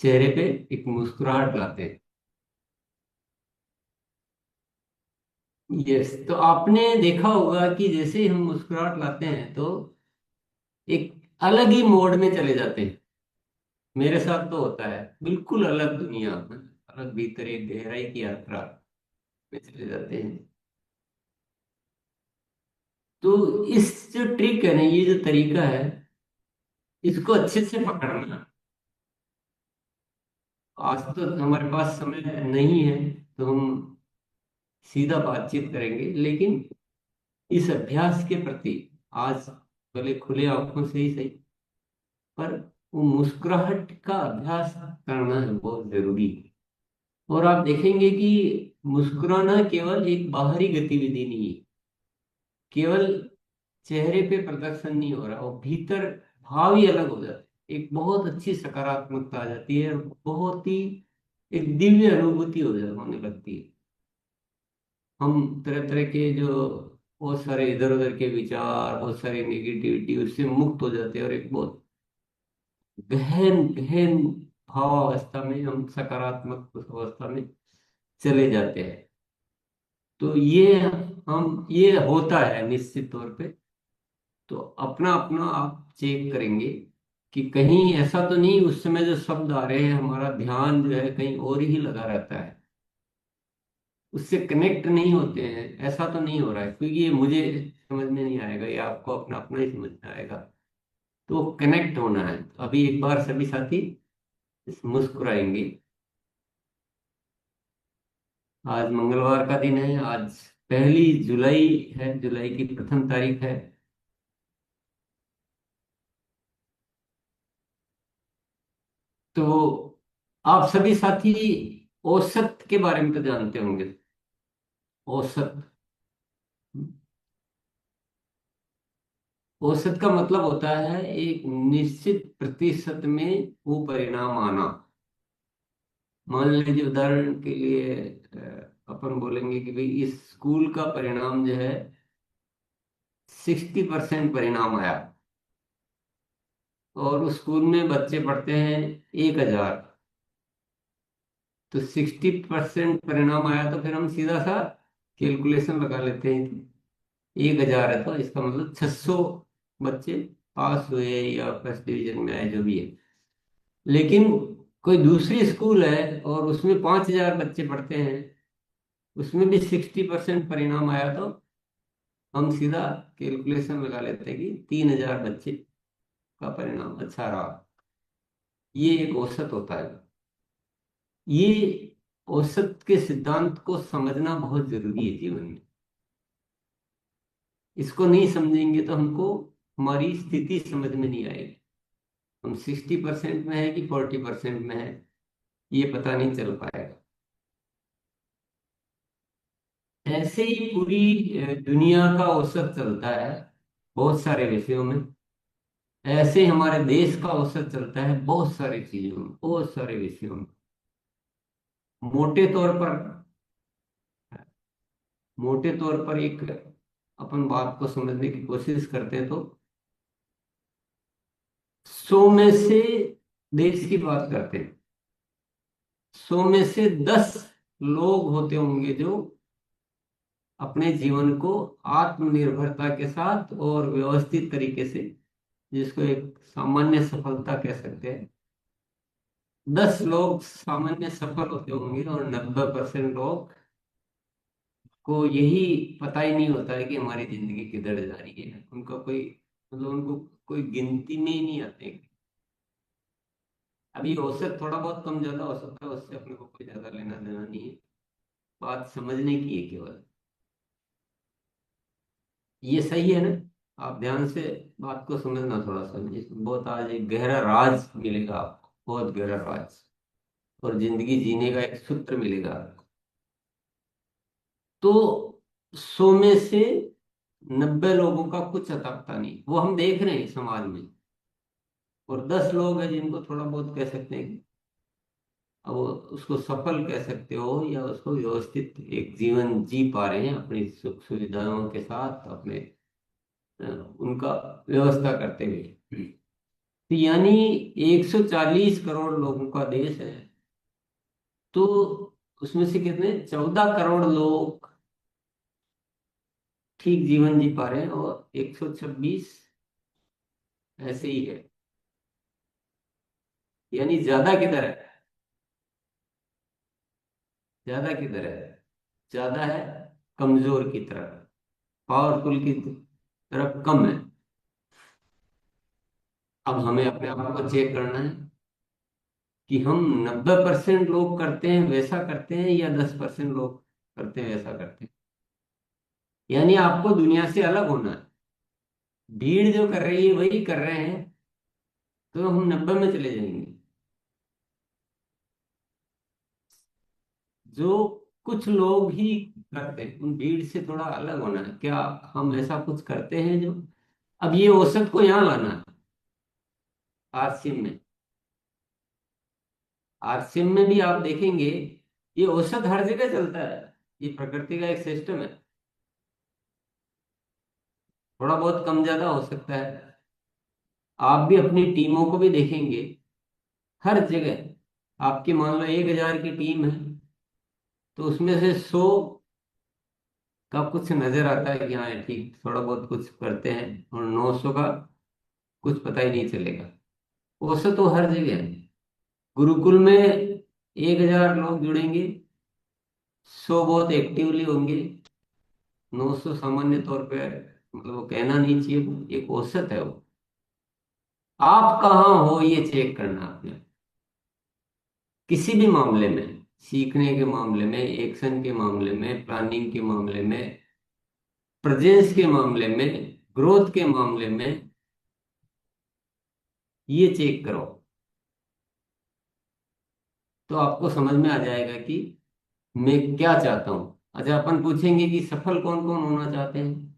चेहरे पे एक मुस्कुराहट लाते हैं। यस, तो आपने देखा होगा कि जैसे ही हम मुस्कुराहट लाते हैं तो एक अलग ही मोड में चले जाते हैं। मेरे साथ तो होता है, बिल्कुल अलग दुनिया में, अलग भीतर एक गहराई की यात्रा में चले जाते हैं। तो इस जो ट्रिक है ना, ये जो तरीका है, इसको अच्छे से पकड़ना। आज तो हमारे पास समय नहीं है, तो हम सीधा बातचीत करेंगे, लेकिन इस अभ्यास के प्रति आज भले खुले आंखों से ही सही, पर वो मुस्कुराहट का अभ्यास करना है, बहुत जरूरी है। और आप देखेंगे कि मुस्कुराना केवल एक बाहरी गतिविधि नहीं है, केवल चेहरे पे प्रदर्शन नहीं हो रहा, और भीतर भाव ही अलग हो जाता है। एक बहुत अच्छी सकारात्मकता आ जाती है, और बहुत ही एक दिव्य अनुभूति होने लगती है। हम तरह तरह के जो बहुत सारे इधर उधर के विचार, बहुत सारी नेगेटिविटी, उससे मुक्त हो जाते हैं, और एक बहुत गहन गहन भावावस्था में, हम सकारात्मक उस अवस्था में चले जाते हैं। तो ये होता है निश्चित तौर पे। तो अपना अपना आप चेक करेंगे कि कहीं ऐसा तो नहीं, उस समय जो शब्द आ रहे हैं, हमारा ध्यान जो है कहीं और ही लगा रहता है, उससे कनेक्ट नहीं होते हैं, ऐसा तो नहीं हो रहा है, क्योंकि ये मुझे समझ में नहीं आएगा, ये आपको अपना अपना ही समझ में आएगा। तो कनेक्ट होना है, तो अभी एक बार सभी साथी मुस्कुराएंगे। आज मंगलवार का दिन है, आज 1 जुलाई है, जुलाई की प्रथम तारीख है। तो आप सभी साथी औसत के बारे में तो जानते होंगे। औसत, औसत का मतलब होता है एक निश्चित प्रतिशत में वो परिणाम आना। मान लीजिए उदाहरण के लिए अपन बोलेंगे कि भाई इस स्कूल का परिणाम जो है 60% परिणाम आया, और उस स्कूल में बच्चे पढ़ते हैं 1,000। तो 60% परिणाम आया, तो फिर हम सीधा सा कैलकुलेशन लगा लेते हैं कि 1,000 है, तो इसका मतलब 600 बच्चे पास हुए या फर्स्ट डिवीजन में आए, जो भी है। लेकिन कोई दूसरी स्कूल है और उसमें 5,000 बच्चे पढ़ते हैं, उसमें भी 60% परिणाम आया, तो हम सीधा कैलकुलेशन लगा लेते हैं कि 3,000 बच्चे का परिणाम अच्छा रहा। ये एक औसत होता है। ये औसत के सिद्धांत को समझना बहुत जरूरी है जीवन में। इसको नहीं समझेंगे तो हमको हमारी स्थिति समझ में नहीं आएगी। हम 60% में है कि 40% में है, ये पता नहीं चल पाएगा। ऐसे ही पूरी दुनिया का औसत चलता है बहुत सारे विषयों में। ऐसे ही हमारे देश का औसत चलता है बहुत सारी चीजों में, बहुत सारे विषयों में। मोटे तौर पर, मोटे तौर पर एक अपन बात को समझने की कोशिश करते हैं, तो 100 में से, देश की बात करते हैं, 100 में से 10 लोग होते होंगे जो अपने जीवन को आत्मनिर्भरता के साथ और व्यवस्थित तरीके से, जिसको एक सामान्य सफलता कह सकते हैं, 10 लोग सामान्य सफल होते होंगे, और 90% लोग को यही पता ही नहीं होता है कि हमारी जिंदगी किधर जा रही है। उनका कोई मतलब, उनको कोई गिनती में ही नहीं आते। अभी औसत थोड़ा बहुत कम ज्यादा हो सकता है, उससे अपने को कोई ज्यादा लेना देना नहीं है, बात समझने की है केवल। ये सही है ना? आप ध्यान से बात को समझना थोड़ा सा, इसमें बहुत आज एक गहरा राज मिलेगा आपको, बहुत गहरा राज, और जिंदगी जीने का एक सूत्र मिलेगा आपको। तो 100 में से 90 लोगों का कुछ अता पता नहीं, वो हम देख रहे हैं समाज में, और 10 लोग हैं जिनको थोड़ा बहुत कह सकते हैं कि अब वो उसको सफल कह सकते हो, या उसको व्यवस्थित एक जीवन जी पा रहे हैं अपनी सुख सुविधाओं के साथ, अपने उनका व्यवस्था करते हुए। तो यानी 140 करोड़ लोगों का देश है। तो उसमें से कितने 14 करोड़ लोग ठीक जीवन जी पा रहे हैं और 126 ऐसे ही है। यानी ज्यादा किधर है? ज्यादा किधर है? ज्यादा है कमजोर की तरफ, पावरफुल की तरफ कम है। अब हमें अपने आप को चेक करना है कि हम 90% लोग करते हैं वैसा करते हैं या 10% लोग करते हैं वैसा करते हैं। यानी आपको दुनिया से अलग होना है। भीड़ जो कर रही है वही कर रहे हैं, तो हम 90 में चले जाएंगे। जो कुछ लोग ही करते हैं उन भीड़ से थोड़ा अलग होना है। क्या हम ऐसा कुछ करते हैं जो, अब ये औसत को यहाँ लाना है आरसीएम में। आरसीएम में भी आप देखेंगे ये औसत हर जगह चलता है। ये प्रकृति का एक सिस्टम है। थोड़ा बहुत कम ज्यादा हो सकता है। आप भी अपनी टीमों को भी देखेंगे हर जगह। आपकी मान लो 1,000 की टीम है, तो उसमें से 100 का कुछ नजर आता है कि हाँ ये ठीक थोड़ा बहुत कुछ करते हैं, और 900 का कुछ पता ही नहीं चलेगा। औसत तो हर जगह है। गुरुकुल में 1,000 लोग जुड़ेंगे, 100 बहुत एक्टिवली होंगे, 900 सामान्य तौर पे, मतलब वो कहना नहीं चाहिए, वो एक औसत है वो। आप कहाँ हो ये चेक करना आपने। किसी भी मामले में, सीखने के मामले में, एक्शन के मामले में, प्लानिंग के मामले में, प्रेजेंस के मामले में, ग्रोथ के मामले में, ये चेक करो। तो आपको समझ में आ जाएगा कि मैं क्या चाहता हूं। अच्छा, अपन पूछेंगे कि सफल कौन कौन होना चाहते हैं।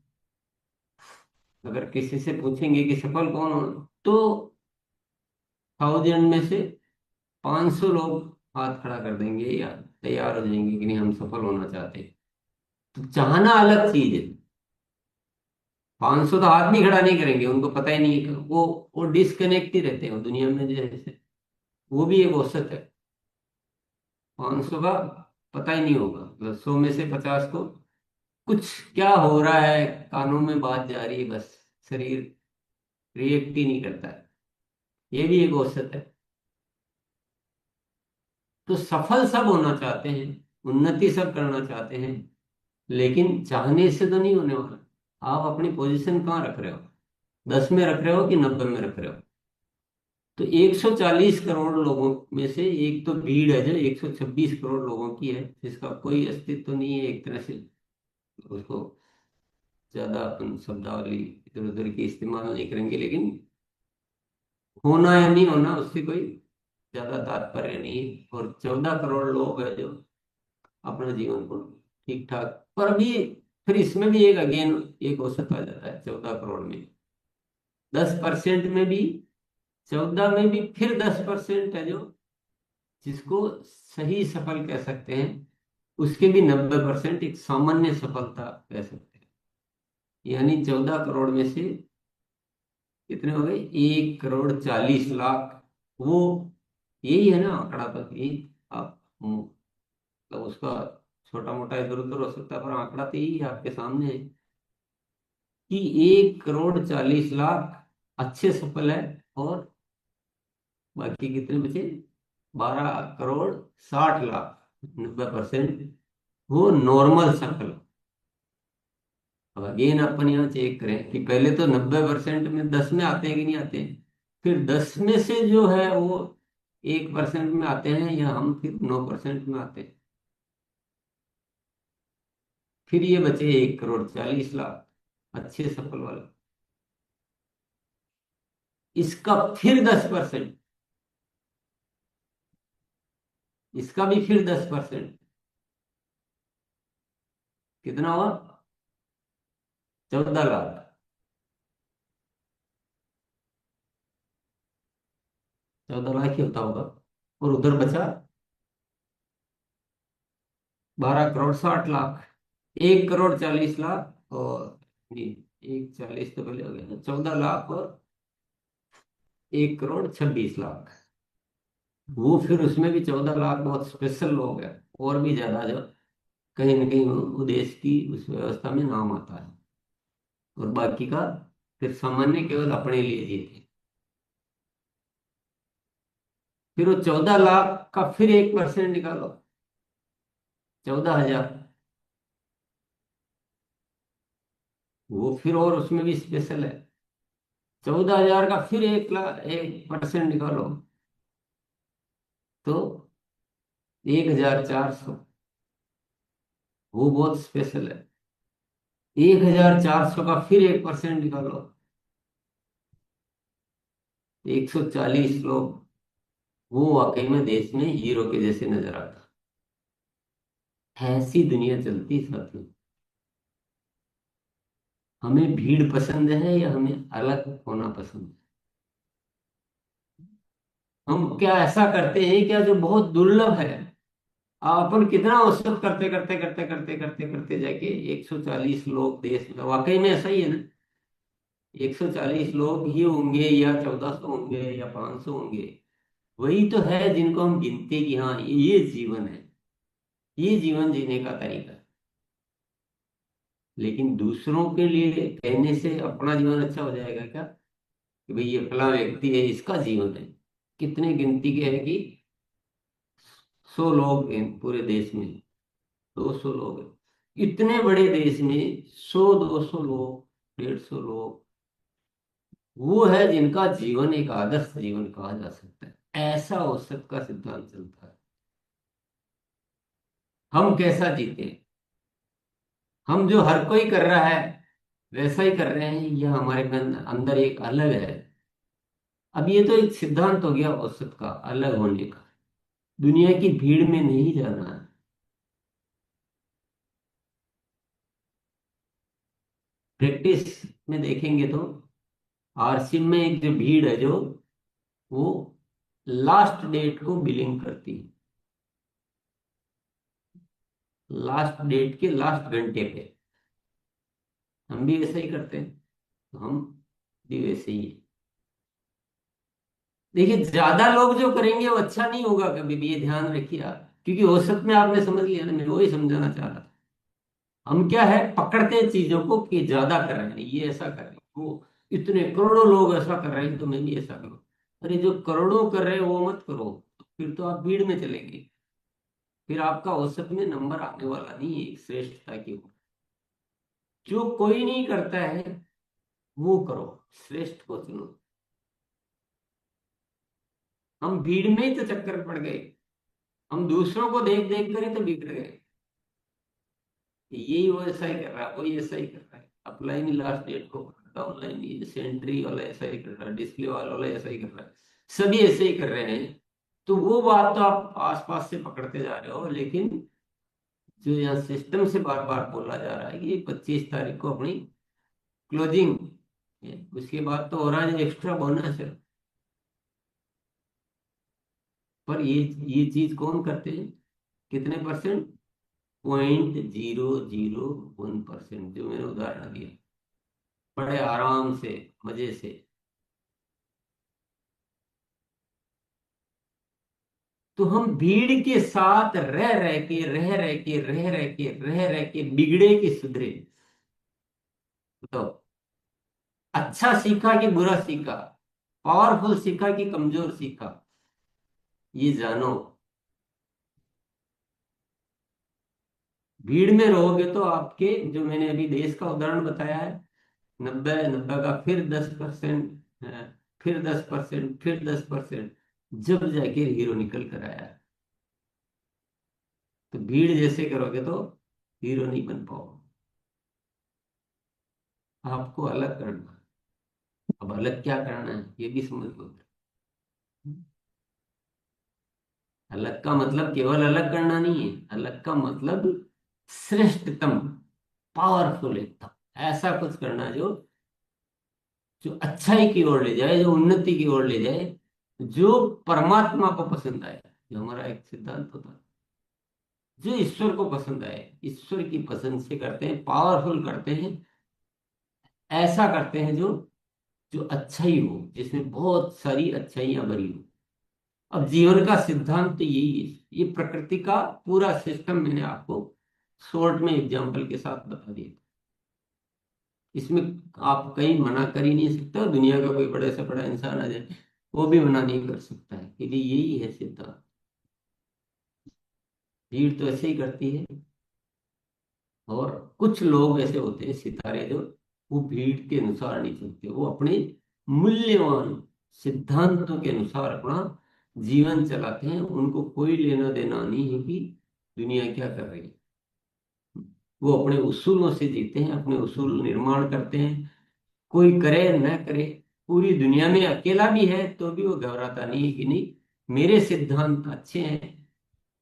अगर किसी से पूछेंगे कि सफल कौन हो, तो 1000 में से 500 लोग हाथ खड़ा कर देंगे या तैयार हो जाएंगे कि नहीं हम सफल होना चाहते हैं। तो चाहना अलग चीज है। 500 तो हाथ नहीं खड़ा नहीं करेंगे, उनको पता ही नहीं है। वो डिस्कनेक्ट ही रहते हैं वो दुनिया में जैसे। वो भी एक औसत है। 500 का पता ही नहीं होगा, मतलब 100 में से 50 को कुछ क्या हो रहा है, कानों में बात जा रही है बस, शरीर रिएक्ट ही नहीं करता है। ये भी एक औसत है। तो सफल सब होना चाहते हैं, उन्नति सब करना चाहते हैं, लेकिन चाहने से तो नहीं होने वाला। आप अपनी पोजीशन कहाँ रख रहे हो? 10 में रख रहे हो कि 90 में रख रहे हो? तो 140 करोड़ लोगों में से एक तो भीड़ है जो 126 करोड़ लोगों की है, जिसका कोई अस्तित्व नहीं है एक तरह से। उसको ज्यादा अपन शब्दावली इधर उधर की इस्तेमाल नहीं करेंगे, लेकिन होना या नहीं होना उससे कोई ज्यादा तात्पर्य नहीं है। और 14 करोड़ लोग हैं जो अपना जीवन को ठीक ठाक, पर अभी फिर इसमें भी एक अगेन एक औसत आ जाता है 14 करोड़ में। 10% में भी, 14 में भी फिर 10% है जो जिसको सही सफल कह सकते हैं। उसके भी 90% एक सामान्य सफलता कह सकते हैं। यानी 14 करोड़ में से कितने हो गए? 1,40,00,000। वो यही है ना आंकड़ा, तो यही आप तो उसका छोटा मोटा इधर उधर हो सकता है, पर आंकड़ा तो यही है आपके सामने है कि 1,40,00,000 अच्छे सफल है, और बाकी कितने बचे? 12,60,00,000, 90% वो नॉर्मल सफल। अब अगेन अपन यहाँ चेक करें कि पहले तो 90% में 10 में आते हैं कि नहीं आते हैं। फिर 10 में से जो है वो 1% में आते हैं, या हम फिर 9% में आते हैं। फिर ये बचे 1,40,00,000 अच्छे सफल वाले। इसका फिर 10%, इसका भी फिर 10%, कितना हुआ? 14 लाख। 14 लाख ही होता होगा। और उधर बचा 12,60,00,000। 1,40,00,000 और नहीं, 1,40 तो पहले हो गया, 14 लाख और 1 करोड़ 26 लाख। वो फिर उसमें भी 14 लाख बहुत स्पेशल लोग हैं, और भी ज्यादा जो कहीं ना कहीं वो देश की उस व्यवस्था में नाम आता है। और बाकी का फिर सामान्य केवल अपने लिए जीते। फिर वो 14 लाख का फिर 1% निकालो, 14 हजार। वो फिर और उसमें भी स्पेशल है। 14 हजार का फिर 1 परसेंट निकालो, तो 1,400। वो बहुत स्पेशल है। 1,400 का फिर 1% निकालो, 140 लोग। वो वाकई में देश में हीरो के जैसे नजर आता है। ऐसी दुनिया चलती साथियों। हमें भीड़ पसंद है या हमें अलग होना पसंद है? हम क्या ऐसा करते हैं क्या जो बहुत दुर्लभ है? अपन कितना औसत करते करते करते करते करते करते जाके 140 लोग देश में, वाकई में ऐसा ही है ना? 140 लोग ही होंगे या 1400 होंगे या 500 होंगे, वही तो है जिनको हम गिनते कि हाँ ये जीवन है, ये जीवन जीने का तरीका है। लेकिन दूसरों के लिए कहने से अपना जीवन अच्छा हो जाएगा क्या? कि भाई ये फला व्यक्ति है, इसका जीवन है। कितने गिनती के हैं कि 100 लोग हैं पूरे देश में, 200 लोग हैं। इतने बड़े देश में 100 200 लोग, 150 लोग, वो है जिनका जीवन एक आदर्श जीवन कहा जा सकता है। ऐसा औसत का सिद्धांत चलता है। हम कैसा जीते? हम जो हर कोई कर रहा है वैसा ही कर रहे हैं, या हमारे अंदर एक अलग है? अब ये तो एक सिद्धांत हो गया औसत का, अलग होने का। दुनिया की भीड़ में नहीं जाना है। प्रैक्टिस में देखेंगे तो आरसी में एक जो भीड़ है, जो वो लास्ट डेट को बिलिंग करती है, लास्ट डेट के लास्ट घंटे पे। हम भी वैसा ही करते हैं, तो हम भी वैसे ही है। देखिए, ज्यादा लोग जो करेंगे वो अच्छा नहीं होगा कभी भी, ये ध्यान रखिए आप। क्योंकि औसत में आपने समझ लिया ना, मैं वही समझाना चाह रहा था। हम क्या है, पकड़ते हैं चीजों को कि ज्यादा कर रहे हैं, ये ऐसा कर रहे हैं, वो इतने करोड़ों लोग ऐसा कर रहे हैं तो मैं भी ऐसा करूं। अरे जो करोड़ों कर रहे हैं वो मत करो, फिर तो आप भीड़ में चलेंगे। फिर आपका औसत में नंबर आने वाला नहीं है श्रेष्ठता की ओर। जो कोई नहीं करता है वो करो, श्रेष्ठ को चुनो। हम भीड़ में ही तो चक्कर पड़ गए। हम दूसरों को देख देख कर ही तो बिगड़ गए। यही वो ऐसा ही कर रहा है, कोई ऐसा ही कर रहा है। अपलाइन लास्ट डेट को पकड़ता, ऑनलाइन ये सेंट्री वाला ऐसा ही कर रहा है, डिस्प्ले वाला ऐसा ही कर रहा है। सभी ऐसे ही कर रहे हैं। तो वो बात तो आप आसपास से पकड़ते जा रहे हो, लेकिन जो यहाँ सिस्टम से बार बार बोला जा रहा है कि 25 तारीख को अपनी क्लोजिंग, उसके बाद तो हो रहा है एक्स्ट्रा बोनस है। पर ये चीज कौन करते हैं? कितने परसेंट? 0.001%, जो मैंने उदाहरण दिया, बड़े आराम से, मजे से। तो हम भीड़ के साथ रह रह के रह रह के रह रह के रह रह के बिगड़े कि सुधरे? तो अच्छा सीखा कि बुरा सीखा? पावरफुल सीखा कि कमजोर सीखा? ये जानो। भीड़ में रहोगे तो आपके, जो मैंने अभी देश का उदाहरण बताया है, 90 90 का फिर 10%, फिर 10%, फिर 10%, जब जाके हीरो निकल कर आया। तो भीड़ जैसे करोगे तो हीरो नहीं बन पाओगे। आपको अलग करना है। अब अलग क्या करना है ये भी समझ लो। अलग का मतलब केवल अलग करना नहीं है, अलग का मतलब श्रेष्ठतम, पावरफुल एकदम ऐसा कुछ करना जो जो अच्छाई की ओर ले जाए, जो उन्नति की ओर ले जाए, जो परमात्मा को पसंद आए। जो हमारा एक सिद्धांत होता है, जो ईश्वर को पसंद आए, ईश्वर की पसंद से करते हैं, पावरफुल करते हैं। ऐसा करते हैं जो जो अच्छाई हो, जिसमें बहुत सारी अच्छाइयां भरी हो। अब जीवन का सिद्धांत तो यही है, ये प्रकृति का पूरा सिस्टम मैंने आपको शॉर्ट में एग्जांपल के साथ बता दिया। इसमें आप कहीं मना कर ही नहीं सकते, और दुनिया का कोई बड़े से बड़ा इंसान आ जाए वो भी मना नहीं कर सकता है, क्योंकि यही है सिद्धांत। भीड़ तो ऐसे ही करती है। और कुछ लोग ऐसे होते हैं सितारे, जो वो भीड़ के अनुसार नहीं चलते, वो अपने मूल्यवान सिद्धांतों के अनुसार अपना जीवन चलाते हैं। उनको कोई लेना देना नहीं है कि दुनिया क्या कर रही है। वो अपने उसूलों से जीते हैं, अपने उसूल निर्माण करते हैं। कोई करे न करे, पूरी दुनिया में अकेला भी है तो भी वो घबराता नहीं है कि नहीं, मेरे सिद्धांत अच्छे हैं,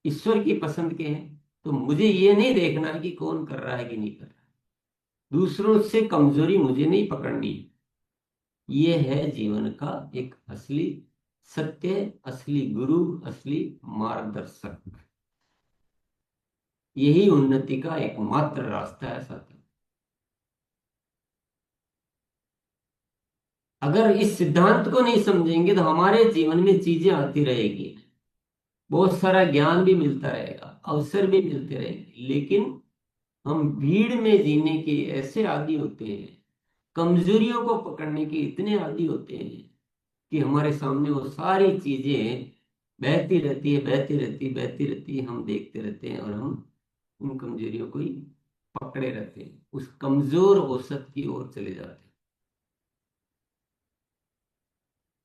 ईश्वर की पसंद के हैं, तो मुझे ये नहीं देखना है कि कौन कर रहा है कि नहीं कर रहा है। दूसरों से कमजोरी मुझे नहीं पकड़नी है। ये है जीवन का एक असली सत्य, असली गुरु, असली मार्गदर्शक। यही उन्नति का एकमात्र रास्ता है साथी। अगर इस सिद्धांत को नहीं समझेंगे तो हमारे जीवन में चीजें आती रहेगी, बहुत सारा ज्ञान भी मिलता रहेगा, अवसर भी मिलते रहेंगे, लेकिन हम भीड़ में जीने के ऐसे आदी होते हैं, कमजोरियों को पकड़ने के इतने आदी होते हैं कि हमारे सामने वो सारी चीजें बहती रहती है, बहती रहती है, बहती रहती है, हम देखते रहते हैं, और हम उन कमजोरियों को ही पकड़े रहते हैं, उस कमजोर औसत की ओर चले जाते हैं।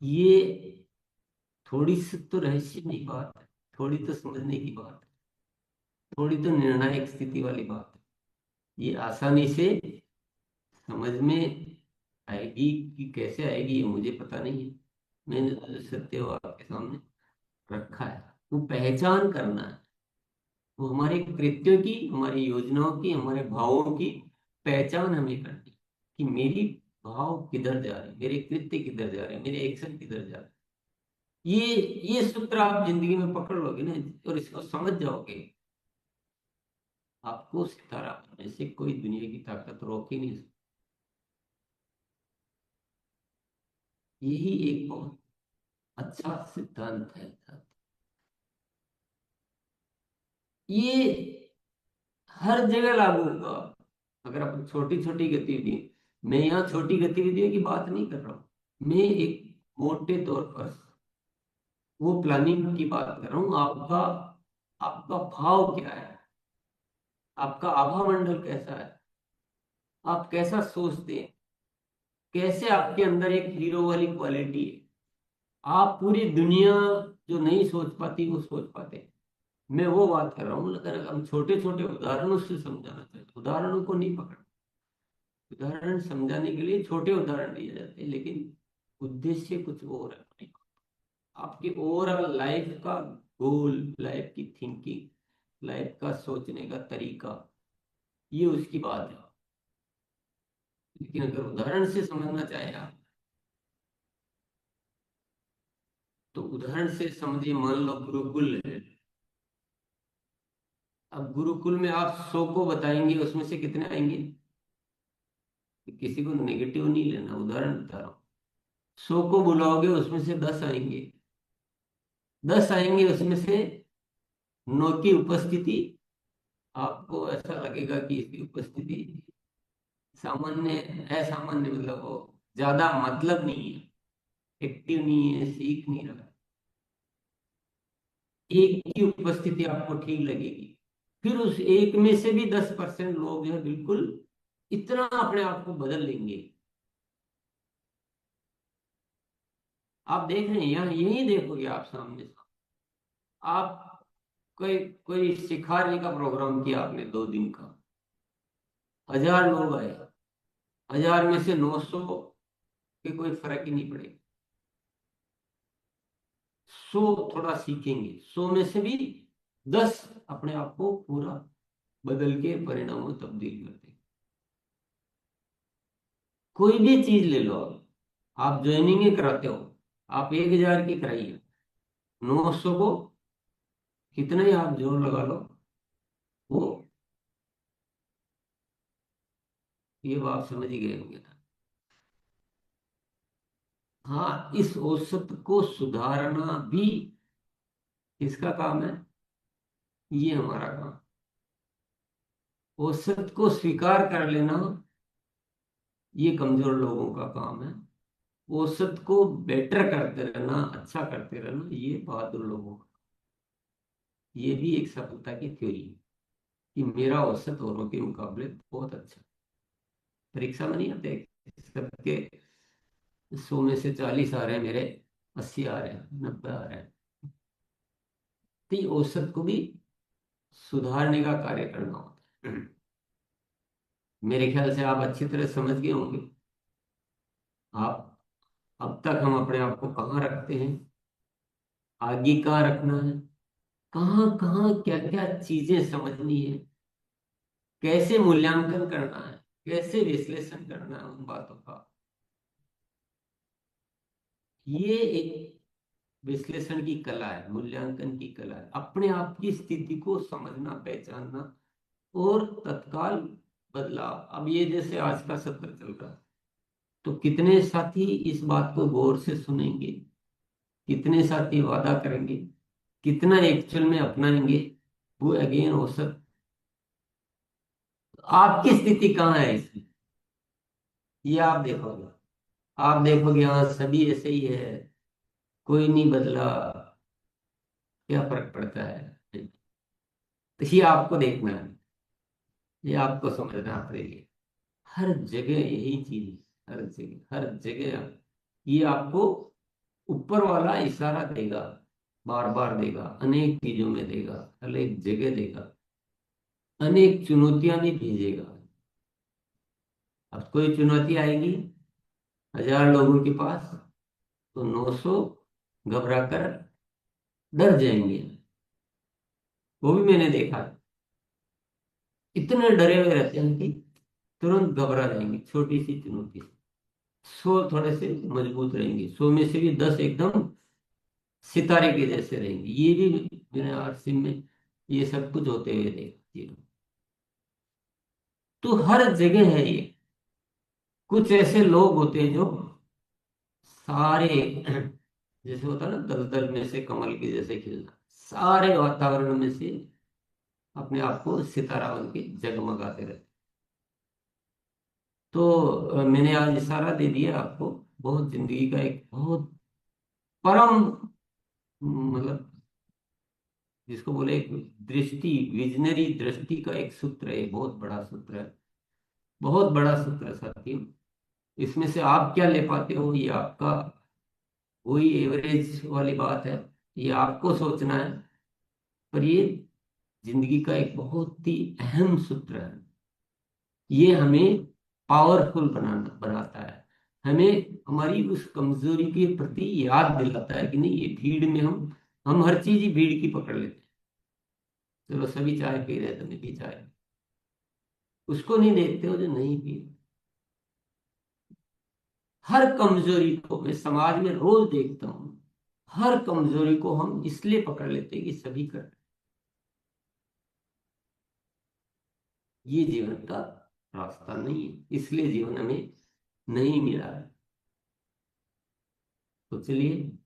ये थोड़ी सी तो रहस्य की बात है, थोड़ी तो समझने की बात है, थोड़ी तो निर्णायक स्थिति वाली बात है। ये आसानी से समझ में आएगी कि कैसे आएगी ये मुझे पता नहीं है। मैंने तो जो सत्य वो आपके सामने रखा है, वो पहचान करना है। वो हमारे कृत्यों की, हमारी योजनाओं की, हमारे भावों की पहचान हमें करनी, कि मेरी भाव किधर जा रहे हैं, मेरे कृत्य किधर जा रहे हैं, मेरे एक्शन किधर जा रहे हैं। ये सूत्र आप जिंदगी में पकड़ लोगे ना, और इसको समझ जाओगे, आपको सितारा बनने से कोई दुनिया की ताकत रोक ही नहीं सकती। यही एक बहुत अच्छा सिद्धांत है। ये हर जगह लागू होगा। अगर अपन छोटी छोटी गतिविधि, मैं यहाँ छोटी गतिविधियों की बात नहीं कर रहा हूँ, मैं एक मोटे तौर पर वो प्लानिंग की बात कर रहा हूँ। आपका आपका भाव क्या है, आपका आभा मंडल कैसा है, आप कैसा सोचते हैं, कैसे आपके अंदर एक हीरो वाली क्वालिटी है। आप पूरी दुनिया जो नहीं सोच पाती वो सोच पाते हैं। मैं वो बात कर रहा हूँ, लेकिन अगर हम छोटे छोटे उदाहरणों से समझाना चाहते हैं, उदाहरणों को नहीं पकड़, उदाहरण समझाने के लिए छोटे उदाहरण दिए जाते हैं, लेकिन उद्देश्य कुछ और है। आपकी ओवरऑल लाइफ का गोल, लाइफ की थिंकिंग, लाइफ का सोचने का तरीका, ये उसकी बात है। लेकिन अगर उदाहरण से समझना चाहे आप, तो उदाहरण से समझिए, मान लो गुरुकुल है। अब गुरुकुल में आप 100 को बताएंगे, उसमें से कितने आएंगे? किसी को नेगेटिव नहीं लेना, उदाहरण बता रहा हूँ। 100 को बुलाओगे, उसमें से 10 आएंगे। 10 आएंगे, उसमें से 9 की उपस्थिति, आपको ऐसा लगेगा कि इसकी उपस्थिति सामान्य, असामान्य, मतलब वो ज्यादा मतलब नहीं है, एक्टिव नहीं है, सीख नहीं रहा। एक की उपस्थिति आपको ठीक लगेगी। फिर उस एक में से भी 10% लोग जो है बिल्कुल इतना अपने आप को बदल लेंगे। आप देख रहे हैं, यहाँ यही देखोगे आप सामने से। आप कोई कोई सिखाने का प्रोग्राम किया आपने 2 दिन का, 1000 लोग आए, 1000 में से 900 के कोई फर्क ही नहीं पड़ेगा। 100 थोड़ा सीखेंगे, 100 में से भी 10 अपने आप को पूरा बदल के परिणामों तब्दील कर देंगे। कोई भी चीज ले लो, आप ज्वाइनिंग कराते हो, आप 1000 की कराइए, 900 को कितना ही आप जोर लगा लो, वो, ये बात समझ ही गए होंगे। हाँ, इस औसत को सुधारना भी किसका काम है? ये हमारा काम। औसत को स्वीकार कर लेना ये कमजोर लोगों का काम है। औसत को बेटर करते रहना, अच्छा करते रहना, ये बहादुर लोगों का। ये भी एक सफलता की थ्योरी है कि मेरा औसत औरों के मुकाबले बहुत अच्छा। परीक्षा में नहीं आते सबके 100 में से 40 आ रहे हैं, मेरे 80 आ रहे हैं, 90 आ रहे हैं। तो ये औसत को भी सुधारने का कार्य करना होता है। मेरे ख्याल से आप अच्छी तरह समझ गए होंगे। आप अब तक हम अपने आप को कहाँ रखते हैं, आगे कहाँ रखना है, कहाँ कहाँ क्या क्या चीजें समझनी है, कैसे मूल्यांकन करना है, कैसे विश्लेषण करना है उन बातों का। ये एक विश्लेषण की कला है, मूल्यांकन की कला है, अपने आप की स्थिति को समझना, पहचानना और तत्काल बदलाव। अब ये जैसे आज का सत्र चल रहा है, तो कितने साथी इस बात को गौर से सुनेंगे, कितने साथी वादा करेंगे, कितना एक्चुअल में अपनाएंगे, वो अगेन औसत। आपकी स्थिति कहाँ है इसमें, ये आप देखोगे। आप देखोगे हाँ सभी ऐसे ही है, कोई नहीं बदला, क्या फर्क पड़ता है। तो ये आपको देखना है, ये आपको समझना पड़ेगा। हर जगह यही चीज है, हर जगह हर जगह। ये आपको ऊपर वाला इशारा देगा, बार बार देगा, अनेक चीजों में देगा, अनेक जगह देगा, अनेक चुनौतियां भी भेजेगा। अब कोई चुनौती आएगी 1000 लोगों के पास, तो 900 घबरा कर डर जाएंगे। वो भी मैंने देखा है। इतने डरे हुए रहते हैं कि तुरंत घबरा जाएंगे छोटी सी चुनौती से। 100 थोड़े से मजबूत रहेंगे, 100 में से भी 10 एकदम सितारे के जैसे रहेंगे। ये भी मैंने आरसी में ये सब कुछ होते हुए देखा जी। तो हर जगह है ये। कुछ ऐसे लोग होते हैं जो सारे जैसे होता है ना, दलदल में से कमल के जैसे खिलना, सारे वातावरण में से अपने आप को सितारा बन के जगमगाते रहते। तो मैंने आज इशारा दे दिया आपको। बहुत जिंदगी का एक बहुत परम, मतलब जिसको बोले एक दृष्टि, विजनरी दृष्टि का एक सूत्र है, बहुत बड़ा सूत्र है, बहुत बड़ा सूत्र है साथियों। इसमें से आप क्या ले पाते हो ये आपका, वही एवरेज वाली बात है, ये आपको सोचना है। पर ये जिंदगी का एक बहुत ही अहम सूत्र है। ये हमें पावरफुल बनाता है, हमें हमारी उस कमजोरी के प्रति याद दिलाता है कि नहीं, ये भीड़ में हम हर चीज ही भीड़ की पकड़ लेते हैं। चलो सभी चाय पी रहे हैं तो मैं भी चाय, उसको नहीं देखते हो जो नहीं पी रहे। हर कमजोरी को मैं समाज में रोज देखता हूँ। हर कमजोरी को हम इसलिए पकड़ लेते हैं कि सभी कर रहे हैं। ये जीवन का रास्ता नहीं है, इसलिए जीवन हमें नहीं मिला है। तो चलिए